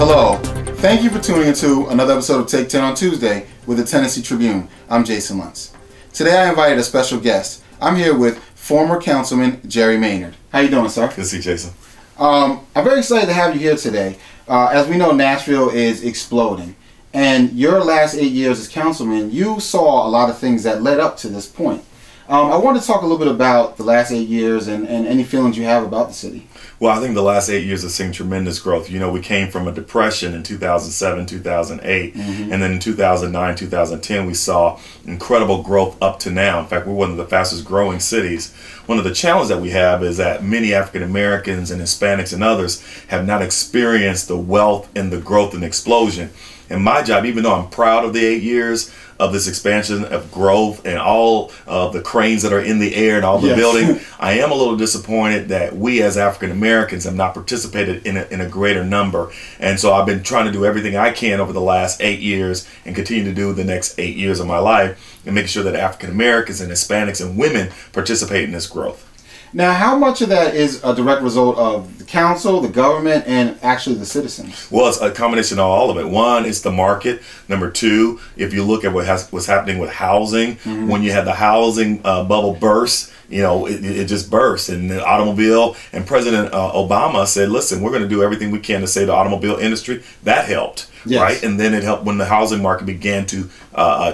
Hello, thank you for tuning into another episode of Take 10 on Tuesday with the Tennessee Tribune. I'm Jason Luntz. Today I invited a special guest. I'm here with former Councilman Jerry Maynard. How you doing, sir? Good to see you, Jason. I'm very excited to have you here today. As we know, Nashville is exploding. And your last 8 years as councilman, you saw a lot of things that led up to this point. I want to talk a little bit about the last 8 years and any feelings you have about the city. Well, I think the last 8 years have seen tremendous growth. You know, we came from a depression in 2007, 2008, and then in 2009, 2010, we saw incredible growth up to now. In fact, we're one of the fastest growing cities. One of the challenges that we have is that many African Americans and Hispanics and others have not experienced the wealth and the growth and explosion. And my job, even though I'm proud of the 8 years of this expansion of growth and all of the cranes that are in the air and all the building, I am a little disappointed that we as African Americans have not participated in a greater number. And so I've been trying to do everything I can over the last 8 years and continue to do the next 8 years of my life and making sure that African Americans and Hispanics and women participate in this growth. Now, how much of that is a direct result of the council, the government, and actually the citizens? Well, it's a combination of all of it. One, it's the market. Number two, if you look at what's happening with housing, when you had the housing bubble burst, you know, it just burst. And the automobile, and President Obama said, listen, we're going to do everything we can to save the automobile industry. That helped, right? And then it helped when the housing market began to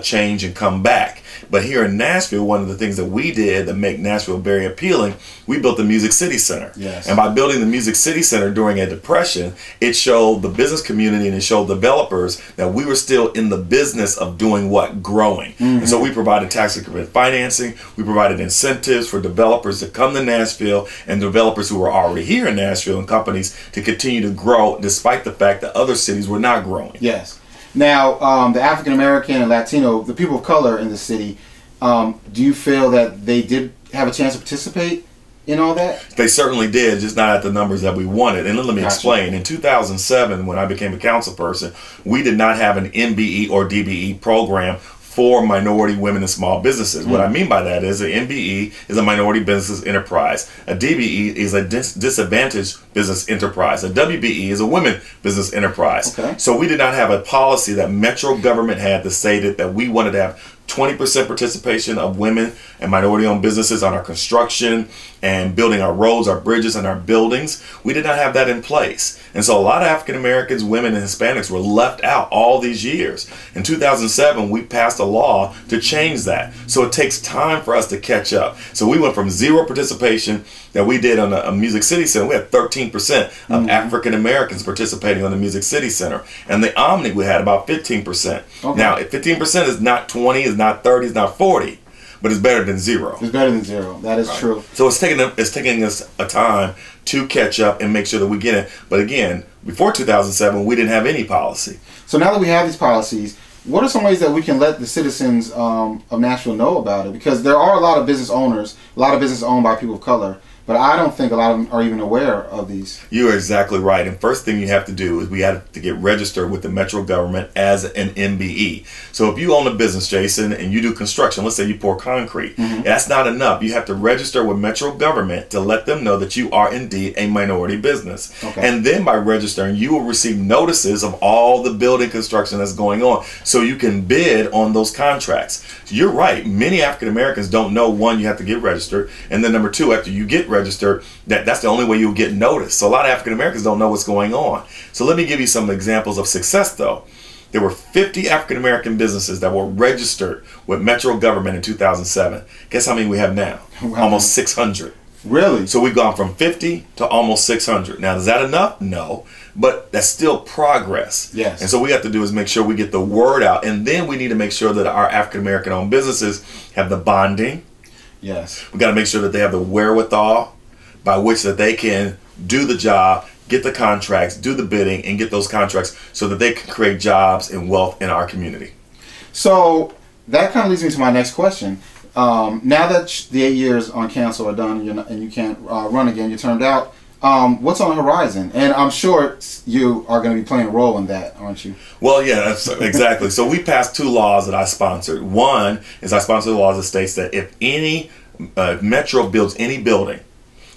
change and come back. But here in Nashville, one of the things that we did that make Nashville very appealing, we built the Music City Center. And by building the Music City Center during a depression, it showed the business community and it showed developers that we were still in the business of doing what? Growing. And so we provided tax increment financing, we provided incentives for developers to come to Nashville and developers who were already here in Nashville and companies to continue to grow despite the fact that other cities were not growing. Now, the African American and Latino, the people of color in the city, do you feel that they did have a chance to participate in all that? They certainly did, just not at the numbers that we wanted. And let me explain. In 2007, when I became a council person, we did not have an MBE or DBE program for minority women and small businesses. What I mean by that is an MBE is a minority business enterprise. A DBE is a disadvantaged business enterprise. A WBE is a women business enterprise. So we did not have a policy that Metro government had that stated that we wanted to have 20% participation of women and minority-owned businesses on our construction and building our roads, our bridges, and our buildings. We did not have that in place. And so a lot of African Americans, women, and Hispanics were left out all these years. In 2007, we passed a law to change that. So it takes time for us to catch up. So we went from zero participation that we did on a Music City Center. We had 13% of African Americans participating on the Music City Center. And the Omni, we had about 15%. Now, 15% is not 20, is not 30, is not 40. But it's better than zero. It's better than zero. That is true. So it's taking us a time to catch up and make sure that we get it. But again, before 2007, we didn't have any policy. So now that we have these policies, what are some ways that we can let the citizens of Nashville know about it? Because there are a lot of business owners, a lot of business owned by people of color, but I don't think a lot of them are even aware of these. You are exactly right. And first thing you have to do is we have to get registered with the Metro government as an MBE. So if you own a business, Jason, and you do construction, let's say you pour concrete, that's not enough. You have to register with Metro government to let them know that you are indeed a minority business. And then by registering, you will receive notices of all the building construction that's going on so you can bid on those contracts. So you're right. Many African Americans don't know, one, you have to get registered, and then number two, after you get registered, that's the only way you'll get noticed. So a lot of African Americans don't know what's going on. So let me give you some examples of success though. There were 50 African American businesses that were registered with Metro government in 2007. Guess how many we have now? Almost 600. Really? So we've gone from 50 to almost 600. Now, is that enough? No. But that's still progress. And so what we have to do is make sure we get the word out. And then we need to make sure that our African American owned businesses have the bonding. We got to make sure that they have the wherewithal by which that they can do the job, get the contracts, do the bidding, and get those contracts so that they can create jobs and wealth in our community. So that kind of leads me to my next question. Now that the 8 years on council are done and you can't run again, you're termed out, what's on the horizon? And I'm sure you are going to be playing a role in that, aren't you? Well, yeah, that's exactly. So we passed two laws that I sponsored. One is I sponsored the laws that states that if any Metro builds any building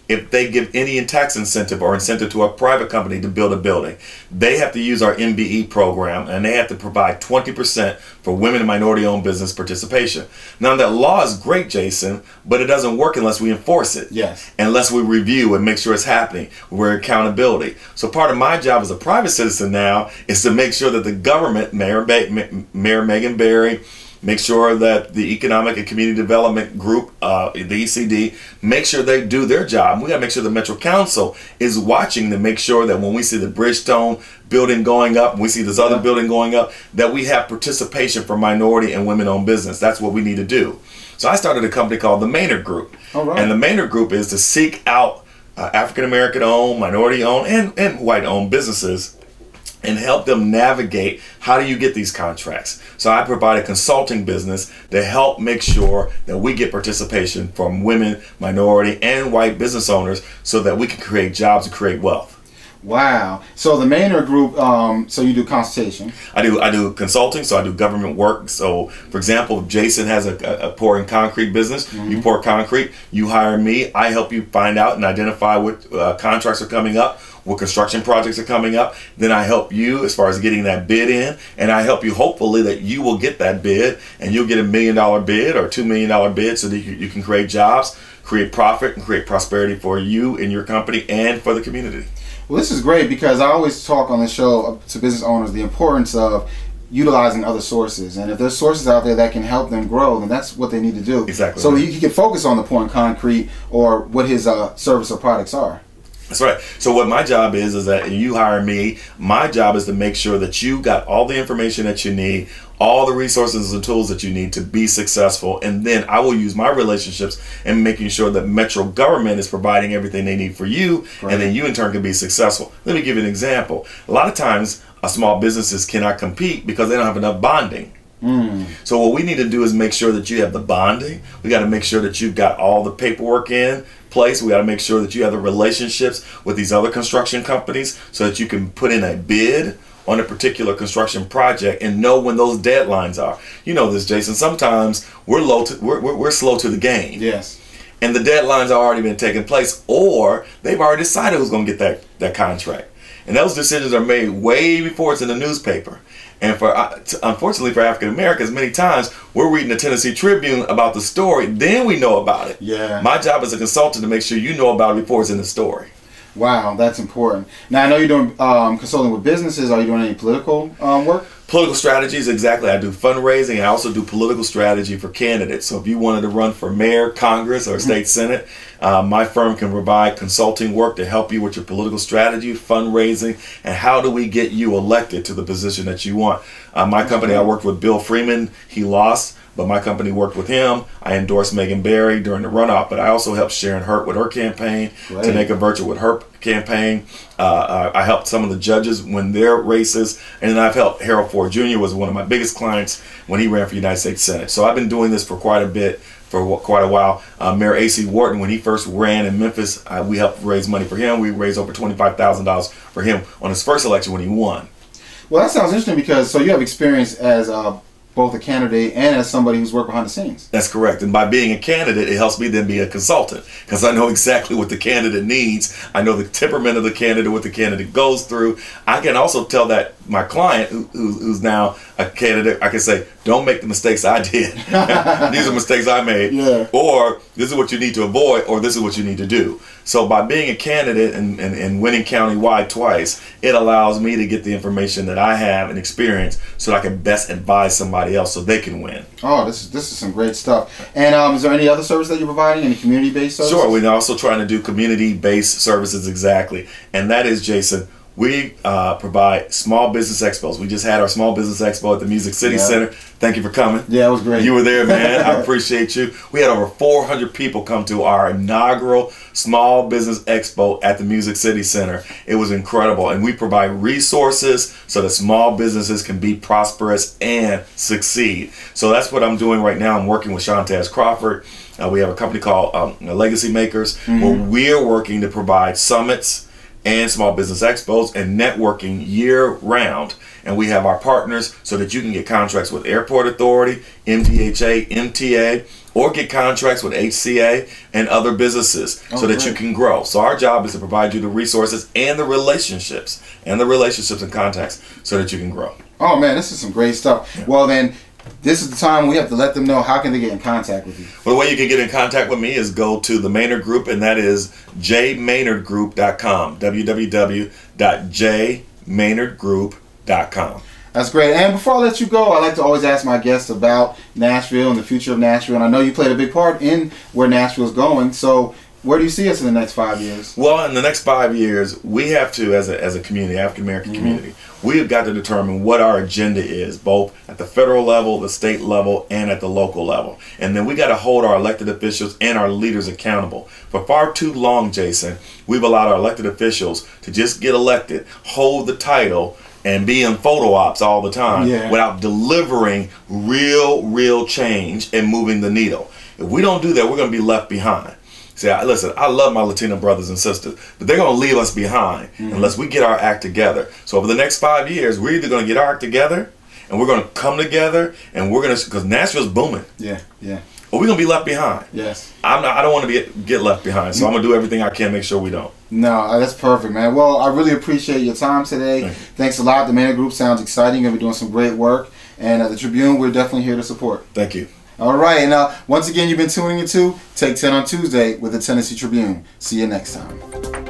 if they give any tax incentive or incentive to a private company to build a building, they have to use our MBE program, and they have to provide 20% for women and minority-owned business participation. Now, that law is great, Jason, but it doesn't work unless we enforce it. Yes. Unless we review and make sure it's happening. We're accountability. So part of my job as a private citizen now is to make sure that the government, Mayor Megan Barry, make sure that the Economic and Community Development Group, the ECD, make sure they do their job. We got to make sure the Metro Council is watching to make sure that when we see the Bridgestone building going up, and we see this other building going up, that we have participation for minority and women-owned business. That's what we need to do. So I started a company called the Maynard Group. All right. And the Maynard Group is to seek out African-American owned, minority owned, and white owned businesses and help them navigate how do you get these contracts. So I provide a consulting business to help make sure that we get participation from women, minority, and white business owners so that we can create jobs and create wealth. Wow. So the Maynard Group, so you do consultation. I do consulting, so I do government work. So, for example, if Jason has a pouring concrete business, you pour concrete, you hire me, I help you find out and identify what contracts are coming up, what construction projects are coming up. Then I help you as far as getting that bid in, and I help you hopefully that you will get that bid, and you'll get $1 million bid or $2 million bid so that you can create jobs, create profit, and create prosperity for you and your company and for the community. Well, this is great because I always talk on the show to business owners the importance of utilizing other sources, and if there's sources out there that can help them grow, then that's what they need to do. Exactly. So he can focus on the pouring concrete or what his service or products are. That's right. So what my job is that you hire me. My job is to make sure that you got all the information that you need, all the resources and tools that you need to be successful. And then I will use my relationships in making sure that Metro government is providing everything they need for you. Right. And then you in turn can be successful. Let me give you an example. A lot of times small businesses cannot compete because they don't have enough bonding. So what we need to do is make sure that you have the bonding. We got to make sure that you've got all the paperwork in place. We got to make sure that you have the relationships with these other construction companies so that you can put in a bid on a particular construction project and know when those deadlines are. You know this, Jason. Sometimes we're slow to the game. Yes. And the deadlines have already been taking place, or they've already decided who's going to get that contract. And those decisions are made way before it's in the newspaper. And unfortunately for African Americans, many times we're reading the Tennessee Tribune about the story, then we know about it. Yeah. My job as a consultant to make sure you know about it before it's in the story. Wow, that's important. Now I know you're doing consulting with businesses. Are you doing any political work? Political strategies, exactly. I do fundraising. I also do political strategy for candidates. So if you wanted to run for mayor, Congress, or state senate, my firm can provide consulting work to help you with your political strategy, fundraising, and how do we get you elected to the position that you want. My company, I worked with Bill Freeman. He lost, but my company worked with him. I endorsed Megan Barry during the runoff, but I also helped Sharon Hurt with her campaign, to make a virtual with her campaign. I helped some of the judges win their races, and then I've helped Harold Ford Jr. was one of my biggest clients when he ran for United States Senate. So I've been doing this for quite a while. Mayor A.C. Wharton, when he first ran in Memphis, we helped raise money for him. We raised over $25,000 for him on his first election when he won. Well, that sounds interesting because so you have experience as both a candidate and as somebody who's worked behind the scenes. That's correct. And by being a candidate, it helps me then be a consultant because I know exactly what the candidate needs. I know the temperament of the candidate, what the candidate goes through. I can also tell that my client, who's now a candidate, I can say, don't make the mistakes I did. These are mistakes I made. Yeah. Or this is what you need to avoid, or this is what you need to do. So by being a candidate and winning county-wide twice, it allows me to get the information that I have and experience so that I can best advise somebody else so they can win. Oh, this is some great stuff. And is there any other service that you're providing, any community-based services? Sure. We're also trying to do community-based services, exactly. And that is, Jason, we provide small business expos. We just had our small business expo at the Music City Center. Thank you for coming. Yeah, it was great. You were there, man. I appreciate you. We had over 400 people come to our inaugural small business expo at the Music City Center. It was incredible. And we provide resources so that small businesses can be prosperous and succeed. So that's what I'm doing right now. I'm working with Shantaz Crawford. We have a company called Legacy Makers, where we're working to provide summits, and small business expos and networking year round. And we have our partners so that you can get contracts with Airport Authority, MDHA, MTA, or get contracts with HCA and other businesses so that you can grow. So our job is to provide you the resources and the relationships and contacts so that you can grow. Oh man, this is some great stuff. Yeah. Well then, this is the time we have to let them know how can they get in contact with you. Well, the way you can get in contact with me is go to the Maynard Group, and that is jmaynardgroup.com, www.jmaynardgroup.com. That's great. And before I let you go, I like to always ask my guests about Nashville and the future of Nashville. And I know you played a big part in where Nashville's going. So where do you see us in the next 5 years? Well, in the next 5 years, we have to, as a community, African-American community, we have got to determine what our agenda is, both at the federal level, the state level, and at the local level. And then we got to hold our elected officials and our leaders accountable. For far too long, Jason, we've allowed our elected officials to just get elected, hold the title, and be in photo ops all the time without delivering real change and moving the needle. If we don't do that, we're going to be left behind. See, listen, I love my Latino brothers and sisters, but they're going to leave us behind unless we get our act together. So over the next 5 years, we're either going to get our act together and we're going to come together and we're going to, because Nashville's booming. Yeah. Or we're going to be left behind. Yes. I don't want to get left behind, so I'm going to do everything I can to make sure we don't. No, that's perfect, man. Well, I really appreciate your time today. Thanks a lot. The Maynard Group sounds exciting. You're going to be doing some great work. And at the Tribune, we're definitely here to support. Thank you. All right. And once again, you've been tuning into Take 10 on Tuesday with the Tennessee Tribune. See you next time.